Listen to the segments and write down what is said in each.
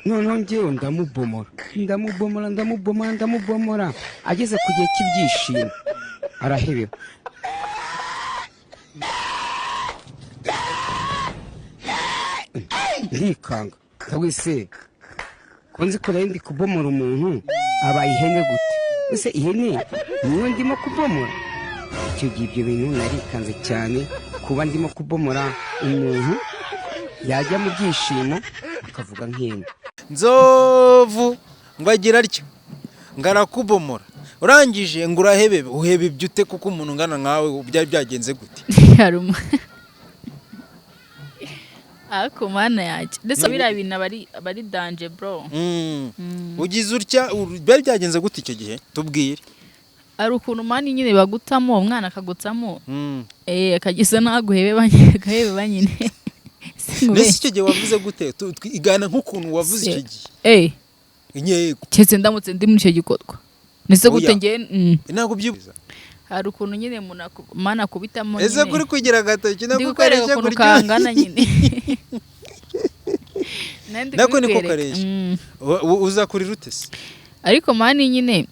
noneho njyewe ndamubomora ageze ku gihe cy'ibyishimo arahebeba ndikanga wese konzi ko nari ndi kubomora umuntu abaye ihene gute ese ihene niwe ndimo kubomora icyo gihe ibyo bintu narikanze cyane kuba ndimo kubomora umuntu yajya mu byishimo akavuga nk'ihene. Nzovu ngo agira atyo ngarakubomora urangije ngo urahebebe uhebebye ute kuko umuntu ngana nkawe byari byagenze gute? Haruma ako mana yaje ndetse biriya bintu abari danger bro. Ugize utya byari byagenze gute icyo gihe tubwire? Ari ukuntu mani nyine bagutamo umwana akagutsamo akagisa naguhebeba nyine. Nese icyo gihe wavuze gute? Igana nk'ukuntu wavuze icyo gihe. Inyego cyese ndamutse ndi muri icyo gikorwa nese gute ngiye ntabwo byibuza. Hari ukuntu nyine mana kubitamo nyine. Ese kuri kugira gatoki nakukaresha kuri kangana nyine. Nako niko karesha. Uza kuri rutese. Ariko mani nyine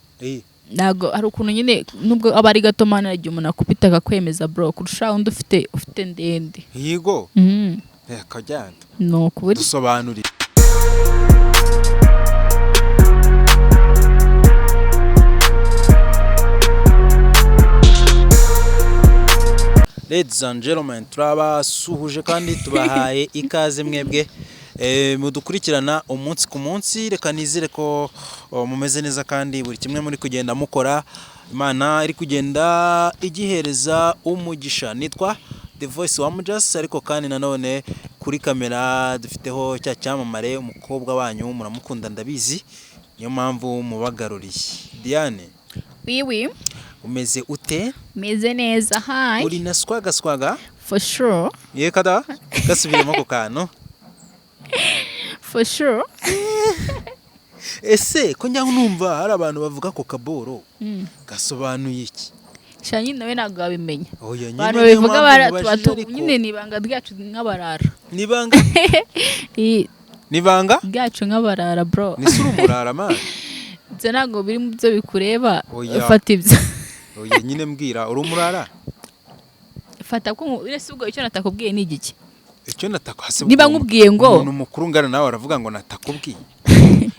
nago hari ukuntu nyine nubwo abari gato mana yagiye umuntu akubita akakwemeza bro kurusha undi ufite ndende. Yego. Kajyanda. No kuburi. Dusobanurira. Ladies and gentlemen, turabasuhuje kandi tubahaye ikaze mwebwe mudukurikirana umunsi ku munsi. Reka nizere ko mumeze neza kandi buri kimwe muri kugenda mukora Imana iri kugenda igihereza umugisha. Nitwa The Voice wa Mujas, ariko kandi nanone kuri kamera dufiteho cya cyamamare umukobwa wanyu muramukunda ndabizi, niyo mpamvu mubagaruriye. Diane, oui umeze ute? Meze neza. Hi. Uri na swaga? For sure. Ye kada gasubiremo ko kantu. For sure. Ese ko njya numva hari abantu bavuga ko kaboro gasobanuye iki? Shanyi nawe ntabwo abimenya. Oya nyine abantu bivuga baratu nyine nibanga ryacu nk'abarara. Nibanga? Nibanga? Ryacu nk'abarara bro. Nisuru umurara man. Byo ntabwo biri mu byo bikureba. Oya. Fata ibyo. Oya nyine mbwira uri umurara? Fata ko urese ubwo icyo natakubwiye ni igiki? Icyo natakubwiye. Niba nkubwiye ngo umuntu mukuru ngana nawe aravuga ngo natakubwiye.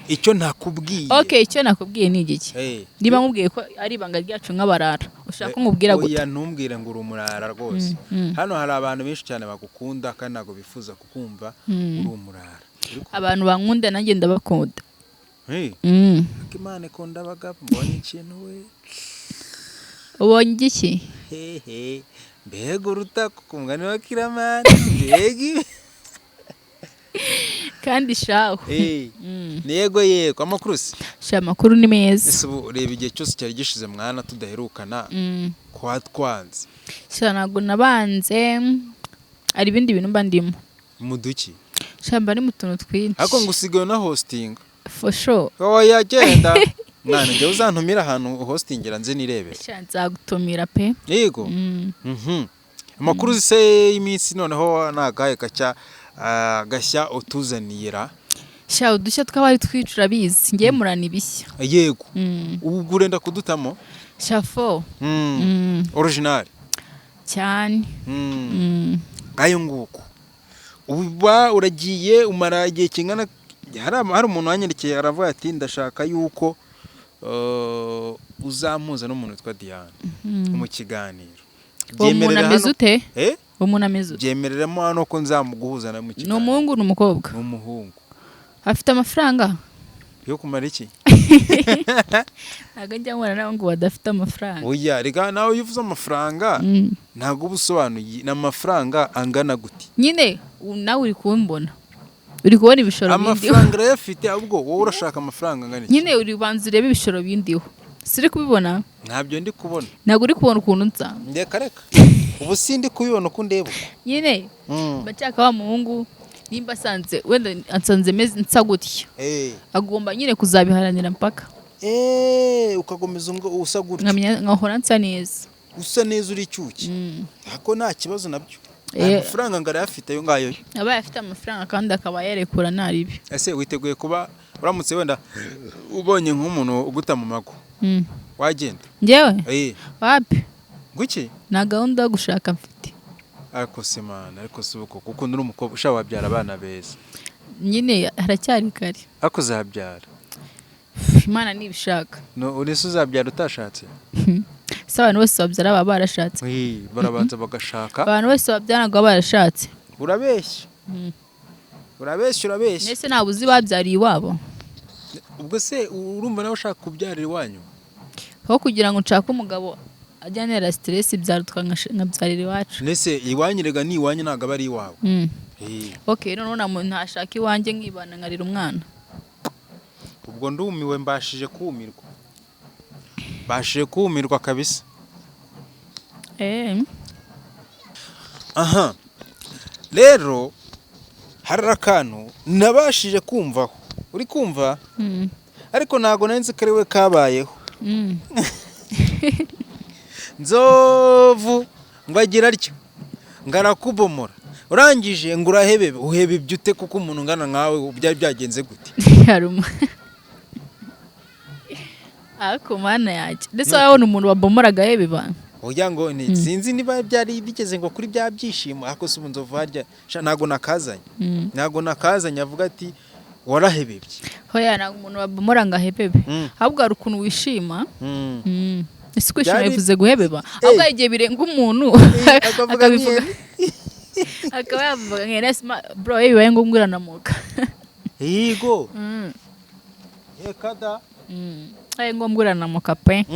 Icyo ntakubwiye. Okay, icyo nakubwiye ni igiki? Niba nkubwiye ko ari ibanga ryacu nk'abarara. Ushaka ko nkubwira gute? Oya ntumbwire ngo uri umurara rwose. Hano hari abantu benshi cyane bagukunda kandi nago bifuza kukumva uri umurara. Abantu bankunda nanjye ndabakunda. Imana ikunda abagabo mbonye ikintu we. Ubonye iki? Mbega uruta kumugani wa Kiramani. Mbega kandi shaho. Yego amakuru se? Sha makuru ni meza. Ese ureba igihe cyose cyari gishize mwana tudaherukana kwa twanze. Sha nago nabanze ari ibindi bintu mba ndimo. Muduki? Sha mba ari mu tuntu twinshi. Ako ngusigaye na hosting. For sure. Oya genda. Mwana njye uzantumira ahantu hostingira nze nirebere. Sha nzagutumira pe. Yego. Amakuru se iminsi noneho nagaye gaca gashya utuzanira. Sha udushya twabari twicura bizi ngiye murana ibishya. Yego. Ubu urenda kudutamo? Sha fo. Original. Cyane. Gayo nguko. Uba uragiye umara igihe kingana hari umuntu wanyandikeye aravuga ati ndashaka yuko uzamuza n'umuntu witwa Diane mu kiganiro. Umuntu ameze ute? Umuntu ameze ute? Byemereramo hano ko nzamuguhuza na mu kiganiro. Ni umuhungu n'umukobwa? Ni umuhungu. Afite amafaranga? Yo kumara iki? Ntabwo njya mbona nawe ngo badafite amafaranga. Oya rega nawe iyo uvuze amafaranga ntabwo ubusobanuye n'amafaranga angana gute. Nyine nawe uri kumbona. Uri kubona ibishoro bindiho. Amafaranga yafite ahubwo wowe urashaka amafaranga angana iki? Nyine uri banza urebe ibishoro bindiho. Siri kubibona? Ntabyo ndi kubona. Ntabwo uri kubona ukuntu nsa. Ndeka ubu sindi kubibona uko ndeba. Nyine bacaka wa muhungu nimba sanze wenda ansanze meze nsa gutya. Agomba nyine kuzabiharanira mpaka. Ukagomeza ngo usa gutya. Nkahora nsa neza. Usa neza uri cyuki. Ako nta kibazo nabyo. amafaranga ngo arayafite ayo ngayo. abaye afite amafaranga kandi akaba yerekura naribi. Ese witeguye kuba uramutse wenda ubonye nk'umuntu uguta mu mago wagenda? Njyewe wapi guki na gahunda yo gushaka mfite. ariko se mana, ariko se uko kuko uri umukobwa ushaka wabyara abana beza Nyine haracyari kare. ariko uzabyara Imana nibishaka. no urese uzabyara utashatse? Se abantu bose babyara baba barashatse. Barabanza bagashaka. Abantu bose babyara ngo barashatse. Urabeshya urabeshya. Nese ntabwo uzi babyariye iwabo. Ubwo se urumva nawe ushaka kubyarira iwanyu? Aho kugira ngo nshake umugabo ajyanira stress byarutwa nkabyarira iwacu. Nese iwanyu rega ni iwanyu ntago aba ari iwawe. Okay, none ntashaka iwanjye nkibana nkarira umwana. Ubwo ndumiwe mbashije kumirwa kabisa. Aha rero hari akantu nabashije kumvaho, uri kumva? Ariko ntago nanzi ko ari we kabayeho. Nzovu ngo agira atyo ngarakubomora, urangije ngo urahebebe. Uhebebye ute kuko umuntu ungana nkawe byari byagenze gute? Ako mana yaje. Ndetse wabona umuntu wabomora agahebeba. Oya ngo sinzi niba byari bigeze ngo kuri bya byishimo. Ako se Nzovu harya ntago nakazanye avuga ati warahebebye. Hoya ntago umuntu wabomora ngahebebe. Ahubwo hari ukuntu wishima. Ese kwishima bivuze guhebeba. Ahubwo igihe birenga umuntu akabivuga. Akaba yavuga ngeresa bro bibaye ngo nguranamuka. Yego. Kada. Aye ngo nguranamuka pe.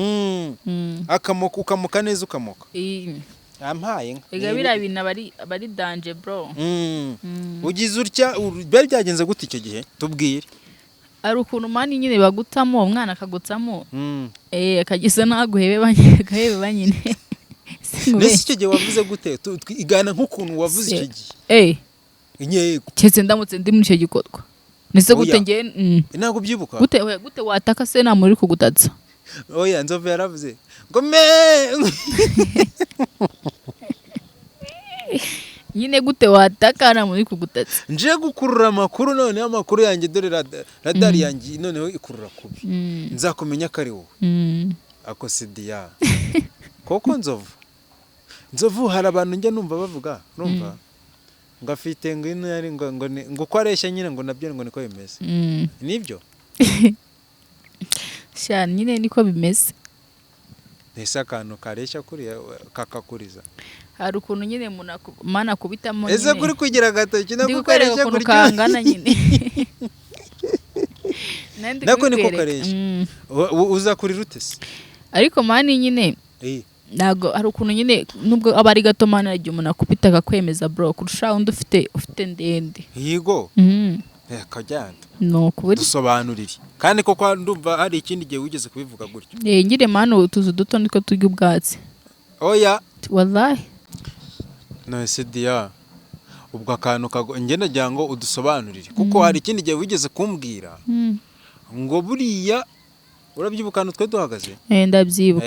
Akamoka ukamuka neza ukamoka. Yampaye nka. Ega birabina bari danger bro. Ugize urya bari byagenze gute icyo gihe? Tubwire. Ari ukuntu mani nyine bagutamo umwana akagutsamo. Akagisa naguhebeba nyine. Nese icyo gihe wavuze gute? Igana nk'ukuntu wavuze icyo gihe. Inyego. Cyetse ndamutse ndi muri icyo gikorwa. Nese gute ngiye ntabwo byibuka. Gute wataka se nta muri kugutatsa. Oya Nzovu yaravuze ngo me. Nyine gute wataka nta muri kugutatsa. Nje gukurura amakuru none amakuru yanjye dore radari yanjye noneho ikurura kubi. Nzakumenya ko ari wowe. Ako sidiya. Koko Nzovu hari abantu njya numva bavuga, urumva? Ngafite ngo ino yari ngo ko areshya nyine ngo nabyo ngo niko bimeze. Nibyo? Sha nyine niko bimeze. Nese akantu kareshya kuriya kakakuriza. Hari ukuntu nyine mana kubitamo nyine. Ese kuri kugira agatoki nako kareshya kuri kangana nyine. Nako niko kareshya. Uzakurira ute se? Ariko mani nyine ntago hari ukuntu nyine nubwo aba ari gato mana igihe umuntu akubita akakwemeza bro kurusha undi ufite ndende. Yego. Kajyanda. No kuburi. Dusobanurire. Kandi koko ndumva hari ikindi gihe wigeze kubivuga gutyo. Ngire mano utuzu duto niko turya ubwatsi. Oya. Wallahi. No sidiya. Ubwo akantu nge nagira ngo udusobanurire kuko hari ikindi gihe wigeze kumbwira ngo buriya urabyibuka twe duhagaze. Ndabyibuka.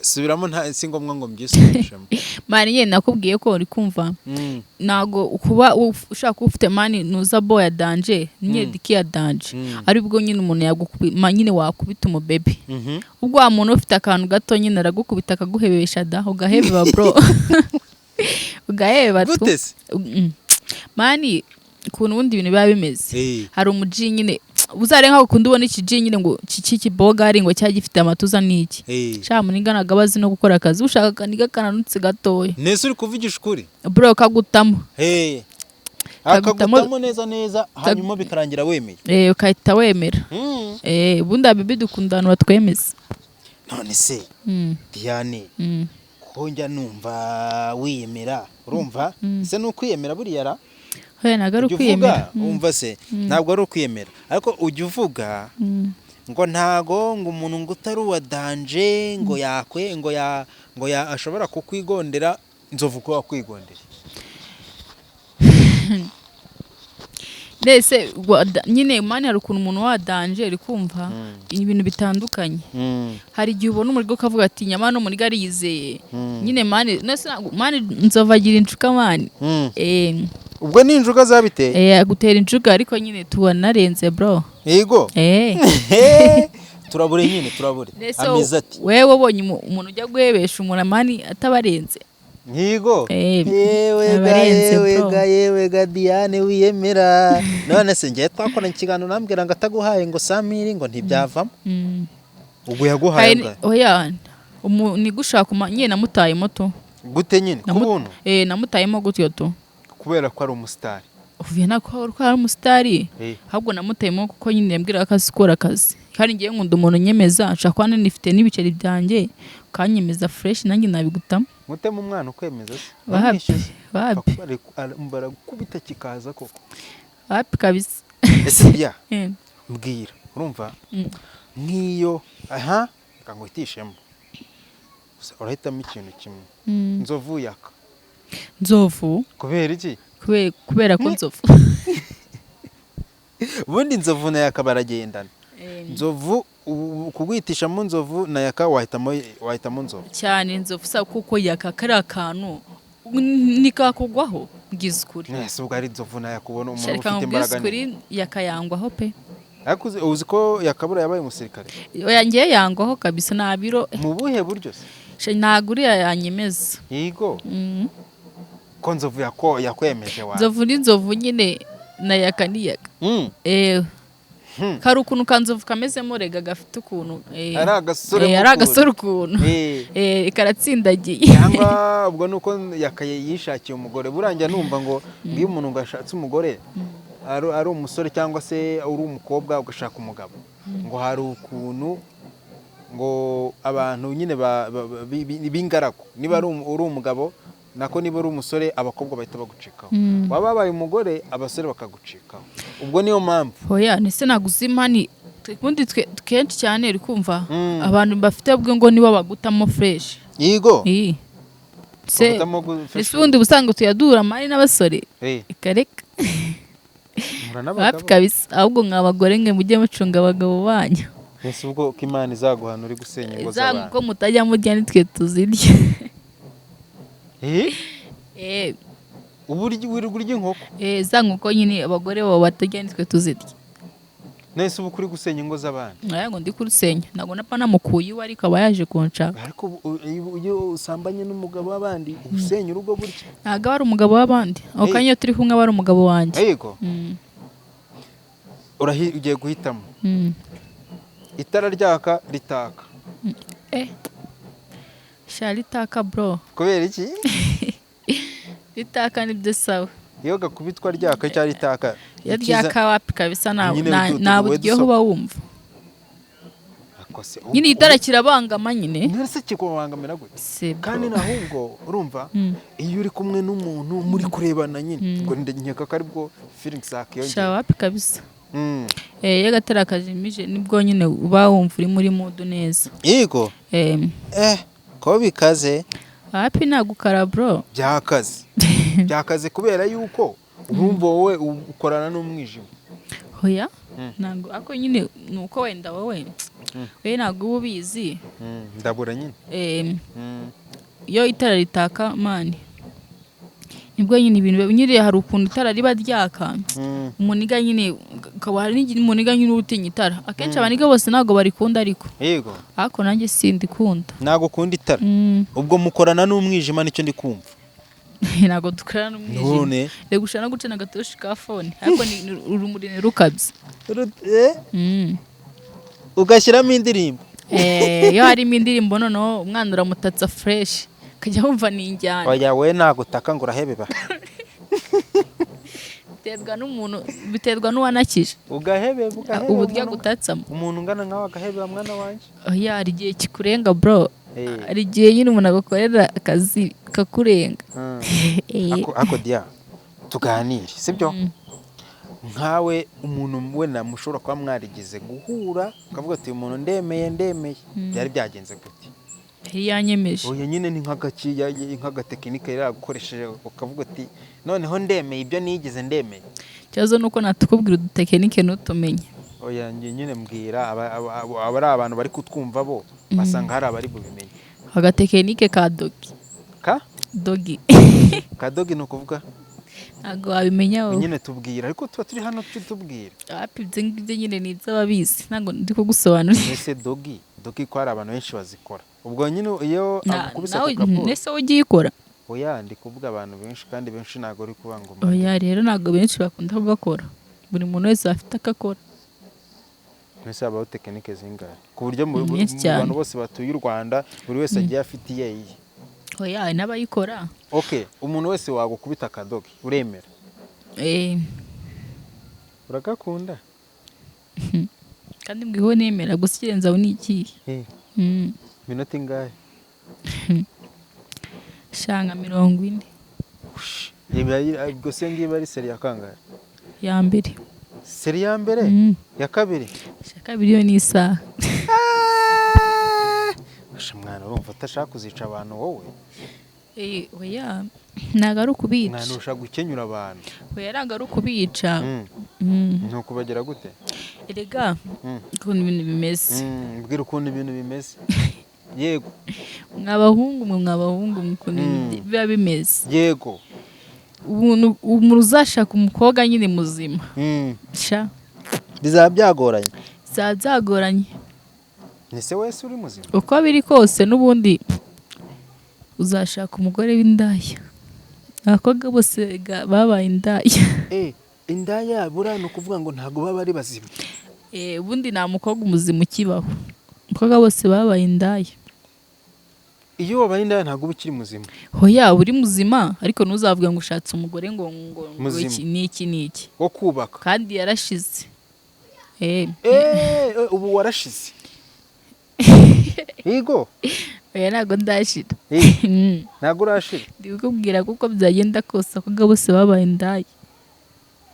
Subiramo nta si ngombwa ngo mbyisubirishemo. Mani nyine nakubwiye ko uri kumva. Nago kuba ushaka ufite mani nuza boy ya danger nyine diki ya danger. Ari bwo nyine umuntu yagukubita nyine wakubita umubebe. Ubwo wa muntu ufite akantu gato nyine aragukubita akaguhebesha da ugahebeba bro. Ugahebeba tu. Mani kuntu ubundi ibintu biba bimeze. Hari umuji nyine uzarenga ukunda ubona iki ji nyine ngo iki bogari ngo cyagifite amatuza niki. Sha muningana gabazi no gukora akazi ushaka kaniga kananutse gatoya. Nese uri kuvugisha ukuri? Bro kagutamo. Akagutamo neza hanyuma bikarangira wemeye. Ukahita wemera. Bunda bibi dukundana batwemeza. None se Diane ko njya numva wiyemera urumva se nukwiyemera buriya ra? Hoya nagaru kwiyemera. Umva se ntabwo ari ukwiyemera ariko ujya uvuga ngo ntago ngo umuntu ngo utari wa danger ngo yakwe ngo ashobora kukwigondera. Nzovu ko wakwigondera. Nese nyine mani hari ukuntu umuntu wadanje uri kumva ibintu bitandukanye. Hari igihe ubona umurigo ukavuga ati nyamara no muri gari yizeye. Nyine mani nese mani nzovagira incuka mani. Ubwo ni injuga zabiteye? Gutera injuga ariko nyine tubona narenze bro. Yego. Turabure nyine turabure. Ameze ati. Wewe ubonye umuntu ujya guhebesha umuntu mani atabarenze. Yego. Yewe ga Diane wiyemera. None se ngiye twakora ikiganiro nambwira ngo ataguhaye ngo Samiri ngo ntibyavamo. Ubwo yaguhaye bwa. Oya. Ni gushaka nyine namutaye moto. Gute nyine kubuntu? Namutayemo gutyo to. Kubera ko ari umustar. Uvuye nako ari umustar. Ahubwo namutayemo kuko nyine yambwira akazi kora akazi. Kandi ngiye nkunda umuntu nyemeza nshaka kwana nifite n'ibiceri byanjye kanyemeza fresh nanjye nabigutamo. Mute mu mwana ukwemeza se? Babi. Barakubita kikaza koko. Babi kabisa. Ese bya. Mbwira urumva? Nkiyo kangwitishemo. Urahitamo ikintu kimwe. Nzovu yaka. Nzovu? Kubera iki? Kubera ko nzovu. Ubundi nzovu na yaka baragendana. Nzovu kugwitisha mu nzovu na yaka wahitamo nzovu. Cyane nzovu sa kuko yaka kari akantu nikakugwaho ngize ukuri. Nese ubwo ari nzovu na yakubona umuntu ufite imbaraga ni. Yakayangwaho pe. Akuze uzi ko yakabura yabaye umusirikare. Oya ngiye yangwaho kabisa nabiro. Mu buhe buryo se? Naguriya yanyemeza. Yego. Ko nzovu yakwemeje wa. Nzovu ni nzovu nyine na yaka ni yaka. Kari ukuntu kanzovu kamezemo rega gafite ukuntu ari agasore ukuntu karatsindagiye cyangwa ubwo nuko yakaye yishakiye umugore burangira numva ngo iyo umuntu ngashatse umugore ari umusore cyangwa se uri umukobwa ugashaka umugabo ngo hari ukuntu ngo abantu nyine b'ingaragu niba uri umugabo nako niba uri umusore abakobwa bahita bagucikaho wababaye umugore abasore bakagucikaho ubwo niyo mpamvu oya nese naguzimani ubundi kenshi cyane uri kumva abantu bafite bwe ngo nibo bagutamo fresh yego se ubundi busanga tuyadura mari n'abasore kareka kabisa ahubwo nk'abagore nge mujye mucunga abagabo banyu ese ubwo ko Imana izaguhana uri gusenya ingo z'abantu ko mutajya murya nitwe tuzirya uburyo wirugurya inkoko za nkoko nyine abagore babo batajya nitwe tuzirya nese ubu kuri gusenya ingo z'abantu ngo ndi kurusenya ntabwo napfa namukuye iwe ariko aba yaje kunshaka ariko iyo usambanye n'umugabo w'abandi usenya urugo burya ntabwo ari umugabo w'abandi aho kanya turi kumwe aba ari umugabo wanjye yego ugiye guhitamo itara ryaka ritaka sha ritaka bro kubera iki ritaka nibyo sawa iyo gakubitwa ryaka cyari ritaka iyo ryaka wapi kabisa nta buryohe uba wumva nyine itara kirabangama nyine nese kikubangamira gute kandi nahubwo urumva iyo uri kumwe n'umuntu muri kurebana nyine ngo nkeka ko aribwo feelings zakiyongera sha wapi kabisa iyo gatara kajimije nibwo nyine uba wumva uri muri mood neza yego ko bikaze happy nagukara bro byakaze kubera yuko urumva wowe ukorana n'umwijima hoya ntabwo ako nyine nuko wenda wowe ntabwo uba ubizi ndabura nyine iyo itara ritaka mani nibwo nyine ibintu nyine hari ukuntu itara riba ryaka umuniga nyine ukaba hari n'umuniga nyine utinya itara akenshi abaniga bose ntabwo barikunda ariko yego ariko nanjye sindikunda ntabwo ukunda itara ubwo mukorana n'umwijima nicyo ndi kumva ntabwo dukorana n'umwijima reka ushaka no gucana agatoshi ka fone ariko ni urumuri rukabye ugashyiramo indirimbo iyo harimo indirimbo noneho umwana uramutatsa fresh kajya wumva ni injyana oya we nagutaka ngo urahebeba biterwa n'umuntu biterwa n'uwanakije ugahebeba uburyo agutatsamo umuntu ungana nkawe agahebeba mwana wanjye oya hari igihe kikurenga bro hari igihe nyine umuntu agakorera akazi kakurenga ako dia tuganire sibyo nkawe umuntu wenda mushobora kuba mwarigize guhura ukavuga ati umuntu ndemeye byari byagenze gute yari yanyemeje. oya nyine ni nk'agatekinike yari yagukoresheje ukavuga ati noneho ndemeye ibyo nigeze ndemeye. Ikibazo ni uko natukubwira udutekinike ntutumenye. Oya nyine mbwira aba ari abantu bari kutwumva bo basanga hari abari bubimenye. Agatekinike ka dogi. Ka Dogi. kadogi ni ukuvuga Ntabwo wabimenya wowe. nyine tubwira ariko tuba turi hano tubwira. Ibyo ngibyo nyine ni iby'ababizi ntabwo ndi kugusobanurira. ese dogi ko hari abantu benshi bazikora ubwo nyine iyo agukubise nawe ku kaporo. nese ugiye ukora. Oya ndi kuvuga abantu benshi kandi benshi ntabwo uri kuvuga ngo Oya rero ntabwo benshi bakunda kugakora. Buri muntu wese afite akakora. mbese habaho tekinike zingahe ku buryo mu Nyinshi cyane. bantu bose batuye u Rwanda buri wese agiye afite iye. Oya hari n'abayikora. Okay, umuntu wese wagukubita akadogi uremera? Uragakunda? Kandi mbwiho nemera gusa ikirenze aho ni ikihe. Minota ingahe? Shanga 40. Ubwo se ngiye ari seri ya kangahe? Ya mbere. Seri ya mbere? Ya kabiri? Ya kabiri yo ni isaha. Mwana urumva utashaka kuzica abantu wowe? Oya ntabwo ari ukubica. Mwana ushaka gukenyura abantu? Oya ntabwo ari ukubica. Ni ukubagera gute? Erega ukuntu ibintu bimeze. Mbwira ukuntu ibintu bimeze. Yego. Mwabahungu ukuntu biba bimeze. Yego. Umuntu uzashaka umukobwa nyine muzima. Sha. Bizaba byagoranye. Bizaba byagoranye. Nese wese uri muzima? Uko biri kose n'ubundi uzashaka umugore w'indaya. Abakobwa bose babaye indaya. Indaya buriya ni ukuvuga ngo ntabwo baba ari bazima. Ubundi nta mukobwa umuzima ukibaho. Abakobwa bose babaye indaya. Iyo wabaye indaya ntabwo uba ukiri muzima. Oya uri muzima ariko ntuzavuga ngo ushatse umugore ngo iki n'iki. Wo kubaka. Kandi yarashize. Ubu warashize. Yego. Oya ntabwo ndashira. Ntabwo urashira. Ndi kukubwira kuko byagenda kose abakobwa bose babaye indaya.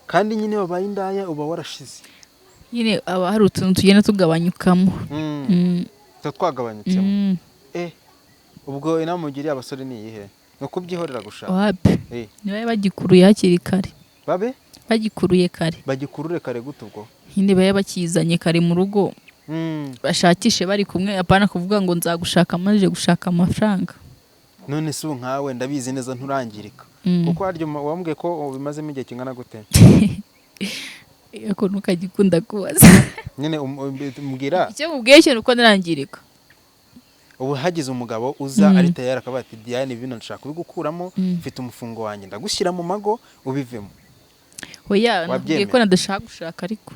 Kandi nyine wabaye indaya uba warashize. Nyine aba hari utuntu tugenda tugabanyukamo. Twagabanyutsemo. Ubwo inama ugiriye abasore ni iyihe? No kubyihorera gushaka. Wapi? Niba bagikuruye hakiri kare. Babe? Bagikuruye kare. Bagikurure kare gute ubwo? Nyine baye bakizanye kare mu rugo. Bashakishe bari kumwe apana kuvuga ngo nzagushaka amaje gushaka amafaranga. None se nkawe ndabizi neza nturangirika. Kuko haryo wambwiye ko bimazemo igihe kingana gute? Yako nukagikunda kubaza. Nyine mbwira. Icyo mubwiye cyo nuko narangirika. Ubu hagize umugabo uza ari tayari akaba ati Diane ibintu nshaka kubigukuramo mfite umufungo wanjye ndagushyira mu mago ubivemo. Oya nabwiye ko nadashaka gushaka ariko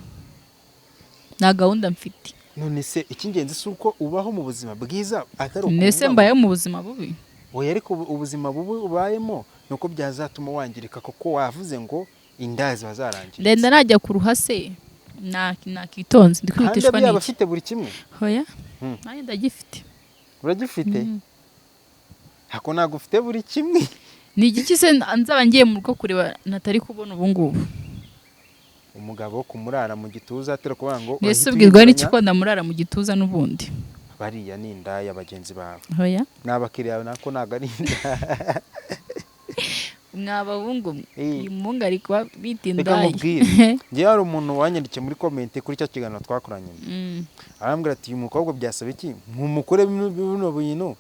nta gahunda mfite. None se icy'ingenzi si uko ubaho mu buzima bwiza atari uko. Nese mbaye mu buzima bubi. Oya ariko ubuzima bubi ubayemo nuko byazatuma wangirika kuko wavuze ngo indaya ziba zarangiye. Ndenda najya ku ruhase nakitonze ndi kwitishwa n'iki. Kandi abafite buri kimwe. Oya nanjye ndagifite. Uragifite? Hako ntabwo ufite buri kimwe. Ni igiki se nzaba ngiye mu rugo kureba natari kubona ubu ngubu. Umugabo kumurara mu gituza atera kuvuga ngo Nese ubwirwa n'iki ko ndamurara mu gituza n'ubundi. Bariya ni indaya bagenzi bawe. Oya. N'abakiriya nako ntago ari indaya. Mwabahungu uyu muhungu ari kuba bita Reka indaya. mubwire. Ngiye hari umuntu wanyandikiye muri comment kuri cyo kiganiro twakoranye. Arambwira ati uyu mukobwa byasaba iki? Nkumukore bino bintu.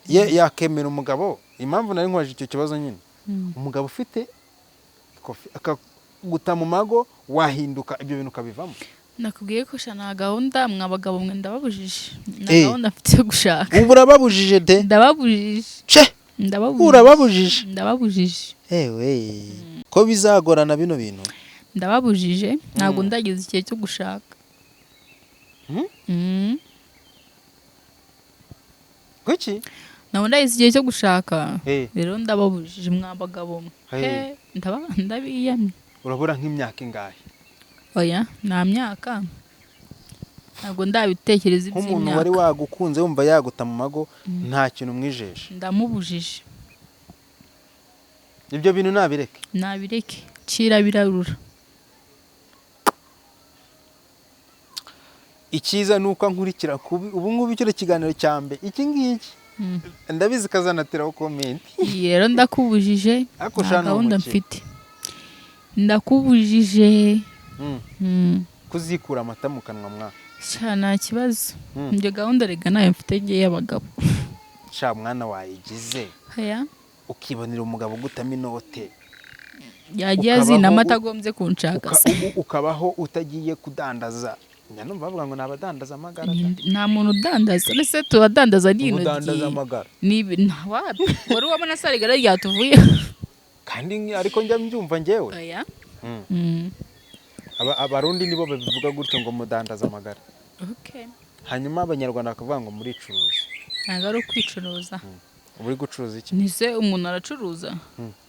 Yakemera umugabo. Impamvu nari nkwaje icyo kibazo nyine. Umugabo ufite akaguta mu mago wahinduka ibyo bintu kabivamo. Nakubwiye ko shana gahunda mwabagabo mwe ndababujije. Na gahunda mfite gushaka. Ubu urababujije de? Ndababujije. Urababujije? Ndababujije. Ewe. Ko bizagorana bino bintu? Ndababujije ntabwo ndageze igihe cyo gushaka. Kuki? Ntabwo ndageze igihe cyo gushaka. Rero ndababujije mwabagabo mwe. Ndabiyamye. Urabura nk'imyaka ingahe? Oya nta myaka. Ntabwo ndabitekereza iby'imyaka. Nk'umuntu wari wagukunze wumva yaguta mu mago nta kintu mwijeje. Ndamubujije. Ibyo bintu nabireke? Nabireke. Cira birarura. Ikiza nuko nkurikira ubu ngubu icyo kiganiro cyambe iki ngiki ndabizi kazanatiraho comment. rero ndakubujije Ariko nta shana gahunda umuki. mfite ndakubujije Kuzikura amata mu kanwa mwa. sha nta kibazo njye gahunda rega nayo mfite ngiye y'abagabo Sha mwana wayigize haya ukibonera umugabo gutama inote. yagiye azina amata agombye kunshaka se Ukabaho utagiye kudandaza. Nyanumva bavuga ngo nabadandaza amagara. nta muntu udandaza ese tubadandaza n'intoki Udandaza amagara. wapi wari wabona sarigara ryatuvuye Kandi ariko njya mbyumva njyewe. oya Abarundi nibo babivuga gutyo ngo mudandaza amagara. okay Hanyuma abanyarwanda bakavuga ngo muricuruza. ntabwo ari ukwicuruza Uri gucuruza iki? nise umuntu aracuruza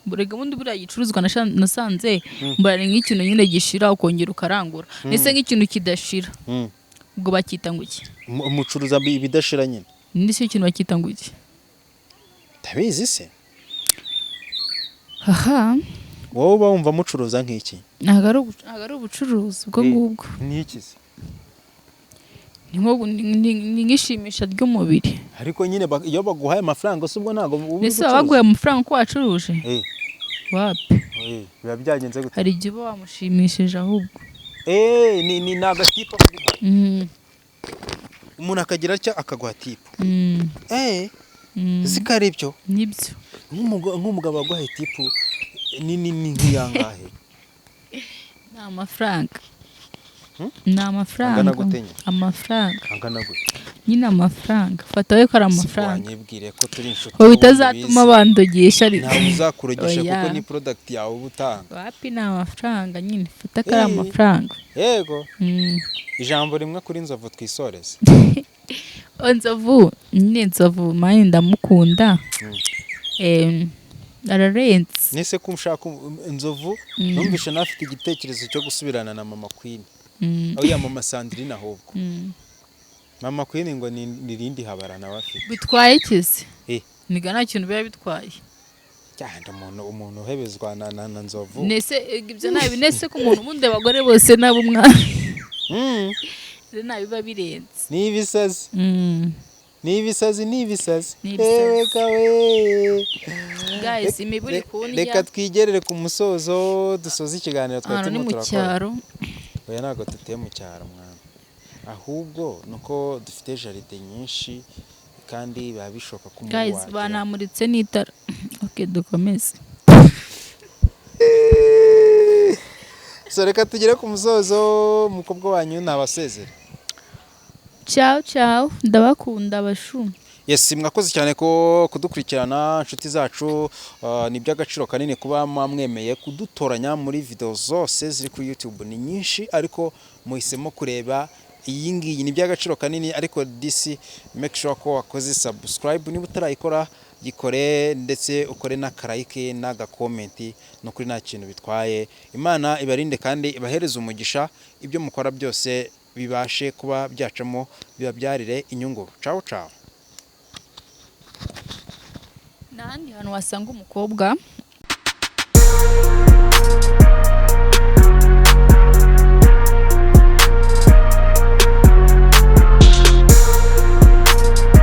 burega bundi buriya gicuruzwa nasanze mbarari nk'ikintu nyine gishira ukongera ukarangura nise nk'ikintu kidashira ubwo bakita ngo iki Umucuruza ibidashira nyine. nise ikintu bakita ngo iki Tabizi se? aha Wowe uba wumva mucuruza nk'iki? ntabwo ari ubucuruzi ubwo ngubwo Ni iki se? ni nk'ishimisha ry'umubiri Ariko nyine iyo baguhaye amafaranga se ubwo ntabwo uba nise baguye amafaranga ko wacuruje wapi biba byagenze gute? hari igihe uba wamushimishije ahubwo ni agatipa. Umuntu akagira atya akaguha tipu. Uzi ko ari byo? nibyo Nk'umugabo waguhaye tipu nini nk'iyangahe? ni amafaranga ni amafaranga Angana gute nyine? amafaranga Angana gute? nyine amafaranga fata we ko ari amafaranga Wanyibwire ko turi inshuti. ngo bitazatuma bandogesha ntawe uzakurogesha kuko ni product yawe uba utanga. wapi ni amafaranga nyine fata ko ari amafaranga Yego. Ijambo rimwe kuri Nzovu twisoreze. Nzovu nyine Nzovu mani ndamukunda ararenze Nese ko ushaka Nzovu numvishe nafite igitekerezo cyo gusubirana na Mama Queen. Aho ya Mama Sandrine ahubwo. Mama Queen ngo ni rindi habarana bafite. bitwaye kize niga nta kintu biba bitwaye cyane umuntu uhebezwa na Nzovu. nese ibyo nabi nese ko umuntu ubundi abagore bose nabo umwana nabiba birenze Nibisazi. Nibisazi. Nibisazi. Kawe. guys imiburi kunya Reka twigerere ku musozo dusoza ikiganiro ni mu turakora. cyaro Oya ntabwo tuteye mu cyaro mwana. Ahubwo nuko dufite jaride nyinshi kandi biba bishoka ku guys muntu. banamuritse n'itara okay dukomeze So reka tugere ku musozo mukobwa wanyu nabasezera. ciao ndabakunda bashu. Yes, mwakoze cyane ko kudukurikirana inshuti zacu. Ni by'agaciro kanini kuba mwemeye kudutoranya muri video zose ziri kuri YouTube. Ni nyinshi ariko muhisemo kureba iyi ngiyi. Ni by'agaciro kanini ariko DC make sure ko wakoze subscribe niba utarayikora gikore ndetse ukore na like naga comment no kuri nta kintu bitwaye. Imana ibarinde kandi ibahereze umugisha ibyo mukora byose bibashe kuba byacamo bibabyarire inyungu. Ciao. Nandi hano wasanga umukobwa